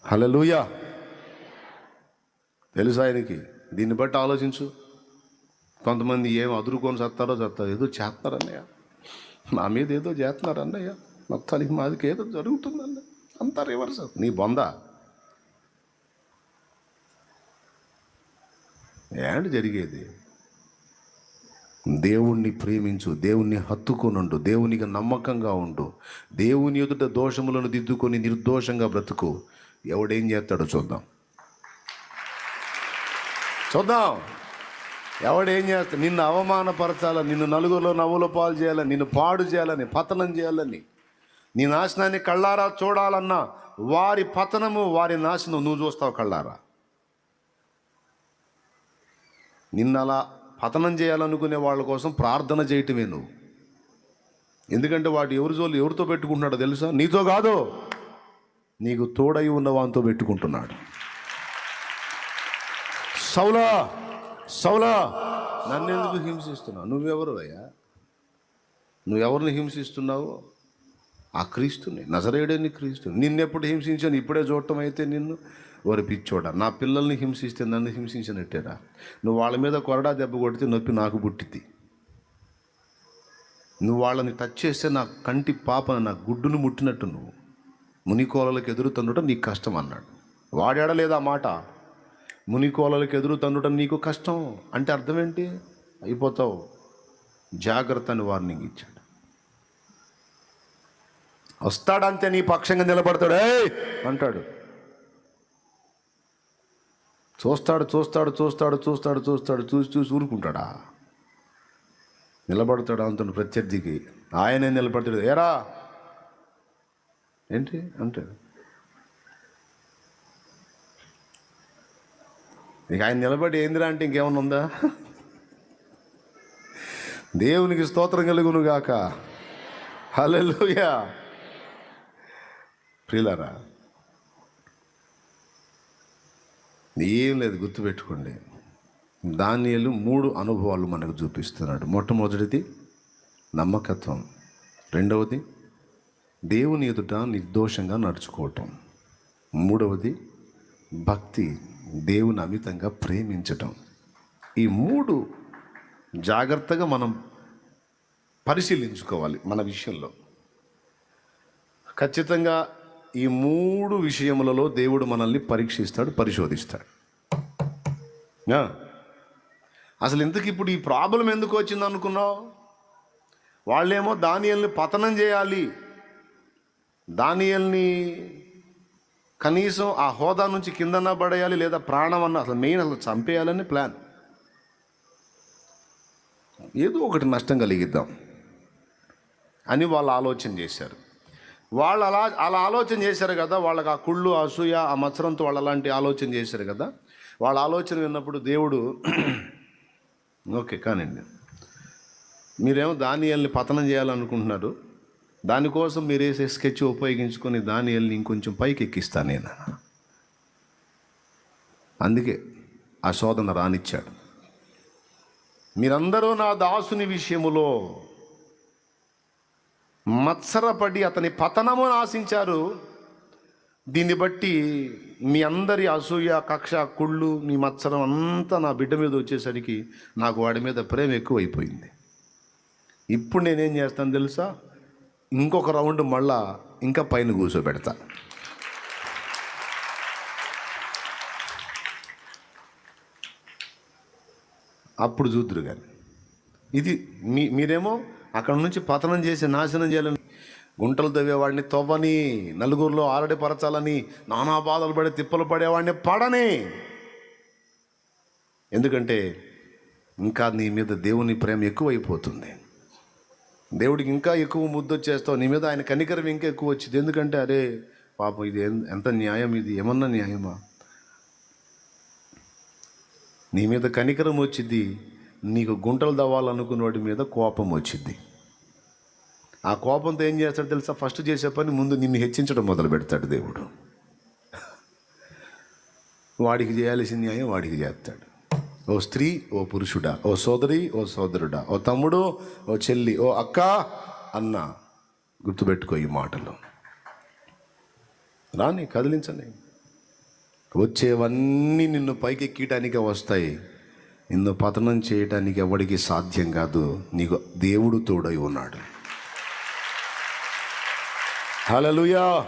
హల్లెలూయా. తెలుసా ఆయనకి? దీన్ని బట్టి ఆలోచించు. కొంతమంది ఏం అదురుకొని చస్తారో ఏదో చేస్తున్నారన్నయ్య, నా మీద ఏదో చేస్తున్నారు అన్నయ్య, మొత్తానికి మాదికి ఏదో జరుగుతుందన్న అంతా రివర్స్. నీ బొంద ఏంటి జరిగేది? దేవుణ్ణి ప్రేమించు, దేవుణ్ణి హత్తుకొనుండు, దేవునికి నమ్మకంగా ఉండు, దేవుని ఎదుట దోషములను దిద్దుకొని నిర్దోషంగా బ్రతుకు. ఎవడేం చేస్తాడో చూద్దాం. ఎవడేం చేస్తాడు? నిన్ను అవమానపరచాలని, నిన్ను నలుగురిలో నవ్వుల పాలు చేయాలని, నిన్ను పాడు చేయాలని, పతనం చేయాలని, నీ నాశనాన్ని కళ్ళారా చూడాలన్నా వారి పతనము, వారి నాశనం నువ్వు చూస్తావు కళ్ళారా. నిన్ను అలా పతనం చేయాలనుకునే వాళ్ళ కోసం ప్రార్థన చేయటమే నువ్వు. ఎందుకంటే వాడు ఎవరితో పెట్టుకుంటున్నాడో తెలుసా? నీతో కాదు, నీకు తోడై ఉన్న వానితో పెట్టుకుంటున్నాడు. సౌలా సౌలా నన్నెందుకు హింసిస్తున్నావు? నువ్వెవరు అయ్యా? నువ్వెవరిని హింసిస్తున్నావు? ఆ క్రీస్తుని, నజరేయుడని క్రీస్తుని. నిన్నెప్పుడు హింసించాను? ఇప్పుడే చూడటం అయితే నిన్ను వారి పిచ్చోడా. నా పిల్లల్ని హింసిస్తే నన్ను హింసించినట్టేరా. నువ్వు వాళ్ళ మీద కొరడా దెబ్బ కొడితే నొప్పి నాకు పుట్టింది. నువ్వు వాళ్ళని టచ్ చేస్తే నా కంటి పాప, నా గుడ్డును ముట్టినట్టు నువ్వు మునికోలలకు ఎదురు తన్నుట నీకు కష్టం అన్నాడు. వాడాడలేదా మాట? మునికోలలకు ఎదురు తన్నుట నీకు కష్టం అంటే అర్థం ఏంటి? అయిపోతావు, జాగ్రత్త అని వార్నింగ్ ఇచ్చాడు. వస్తాడంతే నీ పక్షంగా నిలబడతాడు, ఏయ్ అంటాడు. చూస్తాడు చూసి ఊరుకుంటాడా? నిలబడతాడు అంటాడు ప్రత్యర్థికి. ఆయనే నిలబడతాడు, ఏరా ఏంటి అంటాడు. ఇక ఆయన నిలబడి ఏందిరా అంటే ఇంకేమన్నా ఉందా? దేవునికి స్తోత్రం కలుగును గాక. హల్లెలూయా. ప్రియులారా, ఏం లేదు, గుర్తుపెట్టుకోండి. దానియేలు 3 అనుభవాలు మనకు చూపిస్తున్నాడు. మొట్టమొదటిది నమ్మకత్వం, రెండవది దేవుని ఎదుట నిర్దోషంగా నడుచుకోవటం, మూడవది భక్తి, దేవుని అమితంగా ప్రేమించటం. ఈ 3 జాగ్రత్తగా మనం పరిశీలించుకోవాలి మన విషయంలో. ఖచ్చితంగా ఈ 3 విషయములలో దేవుడు మనల్ని పరీక్షిస్తాడు, పరిశోధిస్తాడు. అసలు ఇంతకు ఇప్పుడు ఈ ప్రాబ్లం ఎందుకు వచ్చింది అనుకున్నావు? వాళ్ళేమో దానియేలుని పతనం చేయాలి, దానియేలుని కనీసం ఆ హోదా నుంచి కిందన పడేయాలి, లేదా ప్రాణం అన్న, అసలు మెయిన్ అసలు చంపేయాలని ప్లాన్. ఏదో ఒకటి నష్టం కలిగిద్దాం అని వాళ్ళు ఆలోచన చేశారు. వాళ్ళు అలా ఆలోచన చేశారు కదా. వాళ్ళకి ఆ కుళ్ళు, అసూయ, ఆ మత్సరంతో వాళ్ళు అలాంటి ఆలోచన చేశారు కదా. వాళ్ళ ఆలోచన విన్నప్పుడు దేవుడు ఓకే కానండి, మీరేమో దానియేలుని పతనం చేయాలనుకుంటున్నారు, దానికోసం మీరు వేసే స్కెచ్ ఉపయోగించుకొని దానియేలుని ఇంకొంచెం పైకి ఎక్కిస్తాను నేను. అందుకే ఆ శోధన రానిచ్చాడు. మీరందరూ నా దాసుని విషయములో మత్సరపడి అతని పతనమును ఆశించారు. దీన్ని బట్టి మీ అందరి అసూయ, కక్ష, కుళ్ళు, మీ మత్సరం అంతా నా బిడ్డ మీద వచ్చేసరికి నాకు వాడి మీద ప్రేమ ఎక్కువైపోయింది. ఇప్పుడు నేనేం చేస్తాను తెలుసా? ఇంకొక రౌండ్ మళ్ళా ఇంకా పైన కూర్చోబెడతా. అప్పుడు చూద్దురు కానీ. ఇది మీరేమో అక్కడ నుంచి పతనం చేసి నాశనం చేయాలని, గుంటలు తవ్వేవాడిని తవ్వని, నలుగురిలో ఆరడి పరచాలని, నానా బాధలు పడి తిప్పలు పడేవాడిని పడని. ఎందుకంటే ఇంకా నీ మీద దేవుని ప్రేమ ఎక్కువైపోతుంది. దేవుడికి ఇంకా ఎక్కువ ముద్దొచ్చేస్తావు. నీ మీద ఆయన కనికరం ఇంకా ఎక్కువ వచ్చింది. ఎందుకంటే అరే పాపం, ఇది ఎంత న్యాయం, ఇది ఏమన్నా న్యాయమా? నీ మీద కనికరం వచ్చింది, నీకు గుంటలు దవ్వాలనుకున్న వాడి మీద కోపం వచ్చింది. ఆ కోపంతో ఏం చేస్తాడు తెలుసా? ఫస్ట్ చేసే పని ముందు నిన్ను హెచ్చించడం మొదలు పెడతాడు దేవుడు. వాడికి చేయాల్సిన న్యాయం వాడికి చేస్తాడు. ఓ స్త్రీ, ఓ పురుషుడా, ఓ సోదరి, ఓ సోదరుడా, ఓ తమ్ముడు, ఓ చెల్లి, ఓ అక్క, అన్న, గుర్తుపెట్టుకో ఈ మాటలు. రాని కదిలించండి. వచ్చేవన్నీ నిన్ను పైకెక్కటానికే వస్తాయి. నిన్ను పతనం చేయటానికి ఎవడికి సాధ్యం కాదు. నీకు దేవుడు తోడై ఉన్నాడు. హల్లెలూయా.